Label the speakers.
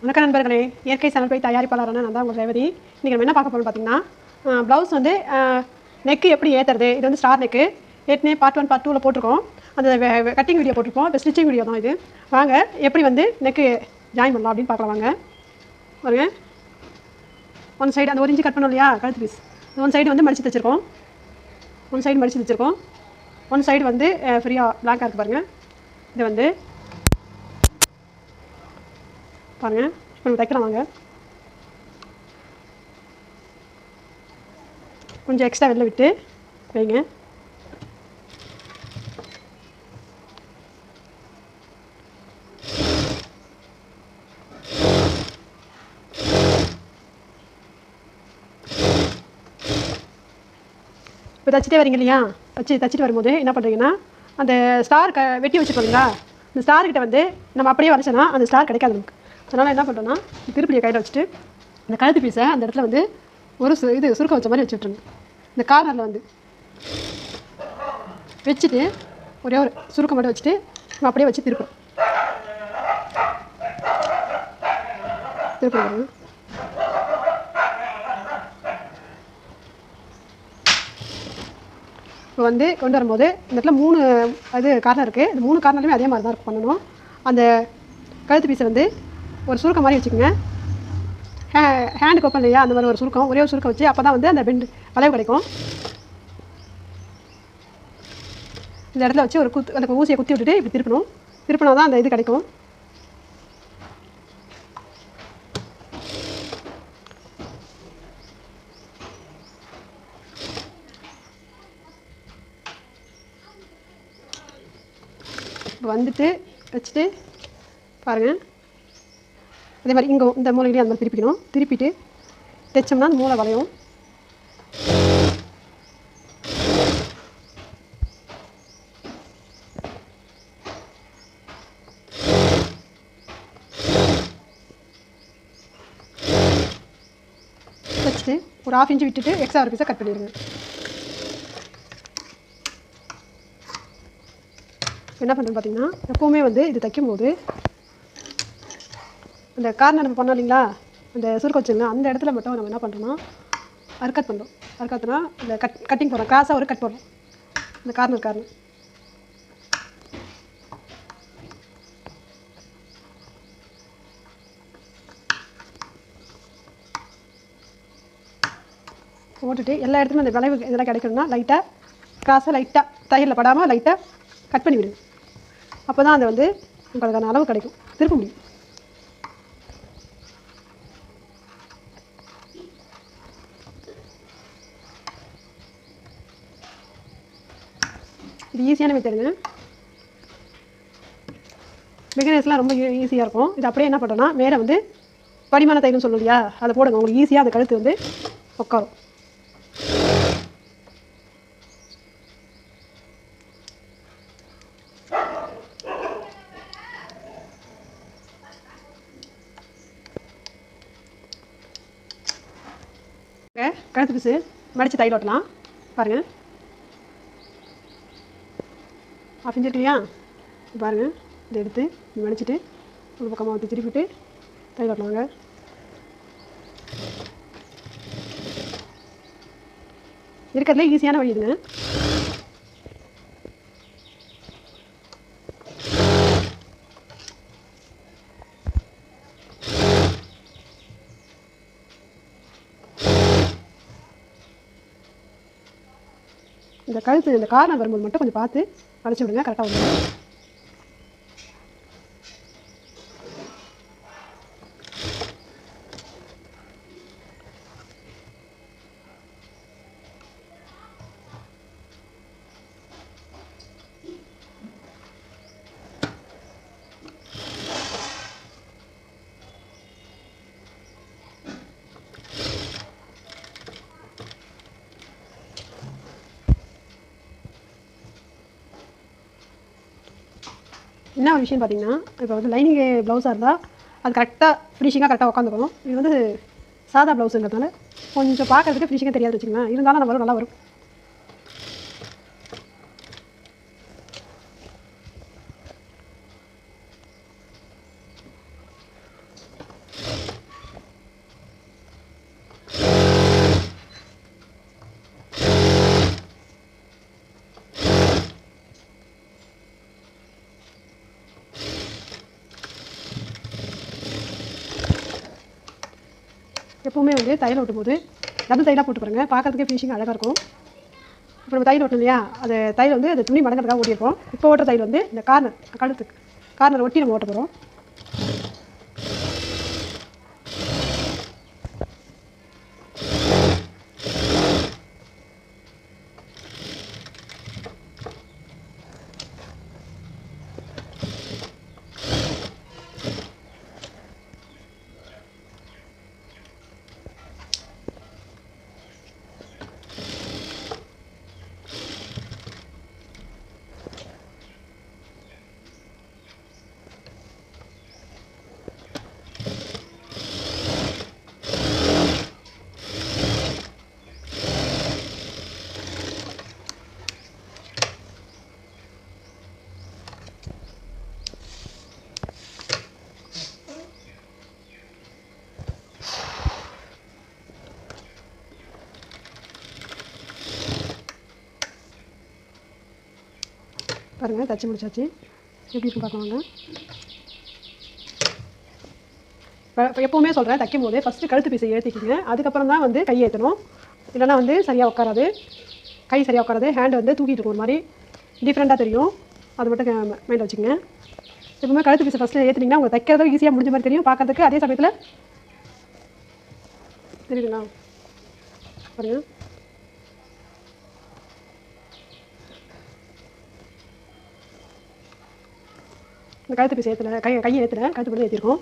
Speaker 1: வணக்கம் நண்பர்களே, இயற்கை சமைப்பை தயாரிப்பாளரான நான் தான் உங்கள் ரேவதி. இன்றைக்கி நம்ம என்ன பார்க்க போகிறோம் பார்த்தீங்கன்னா, ப்ளவுஸ் வந்து நெக்கு எப்படி ஏற்றுறது. இது வந்து ஸ்டார் நெக்கு. ஏற்கனவே பார்ட் 1 பார்ட் 2ல் போட்டிருக்கோம். அந்த கட்டிங் வீடியோ போட்டிருப்போம். இப்போ ஸ்டிச்சிங் வீடியோ தான் இது. வாங்க எப்படி வந்து நெக்கு ஜாயின் பண்ணலாம் அப்படின்னு பார்க்கலாம். வாங்க பாருங்க. ஒன் சைடு அந்த 1 இன்ச்சு கட் பண்ணோம் இல்லையா, கழுத்து பீஸ். ஒன் சைடு வந்து மடித்து தைச்சிருக்கோம். ஒன் சைடு வந்து ஃப்ரீயாக பிளாங்காக இருக்குது பாருங்கள். இது வந்து பாருங்கள், இப்போ நம்ம தைக்கலாம். வாங்க கொஞ்சம் எக்ஸ்ட்ரா வெளில விட்டு வைங்க. இப்போ தைச்சிட்டே வரீங்க இல்லையா, தைச்சிட்டு வரும்போது என்ன பண்ணுறீங்கன்னா, அந்த ஸ்டார் வெட்டி வச்சுருக்கோங்களா, இந்த ஸ்டார்கிட்ட வந்து நம்ம அப்படியே வரைச்சோன்னா அந்த ஸ்டார் கிடைக்காது நமக்கு. அதனால் என்ன பண்ணுறோன்னா, திருப்பியை கையில் வச்சுட்டு இந்த கழுத்து பீஸை அந்த இடத்துல வந்து ஒரு இது சுருக்கம் வச்ச மாதிரி வச்சு விட்ருங்க. இந்த கார்னரில் வந்து வச்சுட்டு ஒரே ஒரு சுருக்கம் மட்டும் வச்சுட்டு நம்ம அப்படியே வச்சு திருப்புறோம். இப்போ வந்து கொண்டு வரும்போது இந்த இடத்துல 3 அது கார்னர் இருக்குது. இந்த 3 கார்னர்லையுமே அதே மாதிரி தான் பண்ணணும். அந்த கழுத்து பீஸை வந்து ஒரு சுருக்கம் மாதிரி வச்சுக்கோங்க. ஹேண்டுக்கு ஓப்பன் இல்லையா, அந்த மாதிரி ஒரு சுருக்கம், ஒரே ஒரு சுருக்கம் வச்சு அப்போ தான் வந்து அந்த பெண்டு வளைவு கிடைக்கும். இந்த இடத்துல வச்சு ஒரு அந்த ஊசியை குத்தி விட்டுட்டு இப்படி திருப்பினா தான் அந்த இது கிடைக்கும். இப்போ வந்துட்டு வச்சுட்டு பாருங்கள், அதே மாதிரி இங்கே இந்த மூலையிலையும் அந்த மாதிரி திருப்பிட்டு தைச்சோம்னா அந்த மூளை வளையும். தைச்சிட்டு ஒரு 1/2 இன்ச்சு விட்டுட்டு எக்ஸ்ட்ரா ஒரு பீஸை கட் பண்ணிடுங்க. என்ன பண்ணுறேன்னு பார்த்தீங்கன்னா, எப்போவுமே வந்து இது தைக்கும்போது அந்த கார்னர் நம்ம பண்ணோம் இல்லைங்களா, அந்த சுருக்கம் வச்சுங்களா, அந்த இடத்துல மட்டும் நம்ம என்ன பண்ணுறோம்னா அர்க்கட் பண்ணுறோம். அர்க்கத்துனா இந்த கட்டிங் போடுறோம், கிராஸாக ஒரு கட் போடுறோம். இந்த கார்னர் போட்டுட்டு எல்லா இடத்துலையும் அந்த வளைவு இதெல்லாம் கிடைக்கணும்னா லைட்டாக கிராஸாக லைட்டாக தையலில் படாமல் லைட்டாக கட் பண்ணி விடுங்க. அப்போ தான் அதை வந்து உங்களுக்கான அளவு கிடைக்கும், திருப்ப முடியும். இது ஈஸியான மெத்தடுங்க. பிகினர்ஸ்லாம் ரொம்ப ஈஸியாக இருக்கும். இது அப்படியே என்ன பண்ணுறோன்னா, மேலே வந்து படிமான தையல்னு சொல்லுவோம் இல்லையா, அதை போடுங்க. உங்களுக்கு ஈஸியாக அந்த கழுத்து வந்து உட்காரும். கழுத்து பீஸு மடித்து தையல் ஓட்டலாம். பாருங்கள், 1/2 இன்ச்சு இருக்கு இல்லையா, பாருங்கள். இதை எடுத்து மடிச்சுட்டு ஒரு பக்கமாக ஊற்றி திருப்பிட்டு தையல் ஓட்டலாங்க. இருக்கிறதுல ஈஸியான வழி இதுங்க. இந்த கழுத்து இந்த கார்னர் வரும்போது மட்டும் கொஞ்சம் பார்த்து அழைச்சி விடுங்க, கரெக்டாக வந்துடும். என்ன ஒரு விஷயம் பார்த்தீங்கன்னா, இப்போ வந்து லைனிங் ப்ளவுஸாக இருந்தால் அது கரெக்டாக ஃபினிஷிங்காக கரெக்டாக உட்காந்துக்கணும். இது வந்து சாதா ப்ளவுஸுங்கிறதுனால கொஞ்சம் பார்க்கறதுக்கு ஃபினிஷிங்காக தெரியாது வச்சுக்கோங்களேன். இருந்தாலும் நம்ம நல்லா வரும். எப்போவுமே வந்து தையல் ஓட்டும் போது டபுள் தையலாக போட்டு பாருங்கள், பார்க்கறதுக்கே ஃபினிஷிங் அழகாக இருக்கும். இப்போ நம்ம தையல் ஓட்டணும் இல்லையா, அது தையல் வந்து அது துணி மடங்கிறதுக்காக ஓட்டியிருப்போம். இப்போ ஓட்டுற தையல் வந்து இந்த கழுத்துக்கு கார்னர் ஒட்டி நம்ம ஓட்ட போகிறோம். பாருங்கள், தச்சு முடிச்சாச்சு. எப்படி இருக்கும் பார்க்கலாங்க. இப்போ எப்போவுமே சொல்கிறேன், தைக்கும் போது ஃபஸ்ட்டு கழுத்து பீஸை ஏற்றிக்கிங்க, அதுக்கப்புறம் தான் வந்து கை ஏற்றணும். இல்லைனா வந்து சரியாக உட்காராது, கை சரியாக உட்காராது, ஹேண்ட் வந்து தூக்கிட்டு இருக்கும், ஒரு மாதிரி டிஃப்ரெண்ட்டாக தெரியும். அது மட்டும் மைண்டில் வச்சுக்கோங்க. எப்பவுமே கழுத்து பீஸை ஃபஸ்ட்டு ஏற்றினீங்கன்னா உங்களுக்கு தைக்கிறதும் ஈஸியாக முடிஞ்ச மாதிரி தெரியும் பார்க்கறதுக்கு. அதே சமயத்தில் தெரியுதுங்களா பாருங்கள், இந்த கழுத்து பீஸ் ஏற்றலை, கையை ஏற்றுறேன், கழுத்து மட்டும் ஏற்றிருக்கோம்.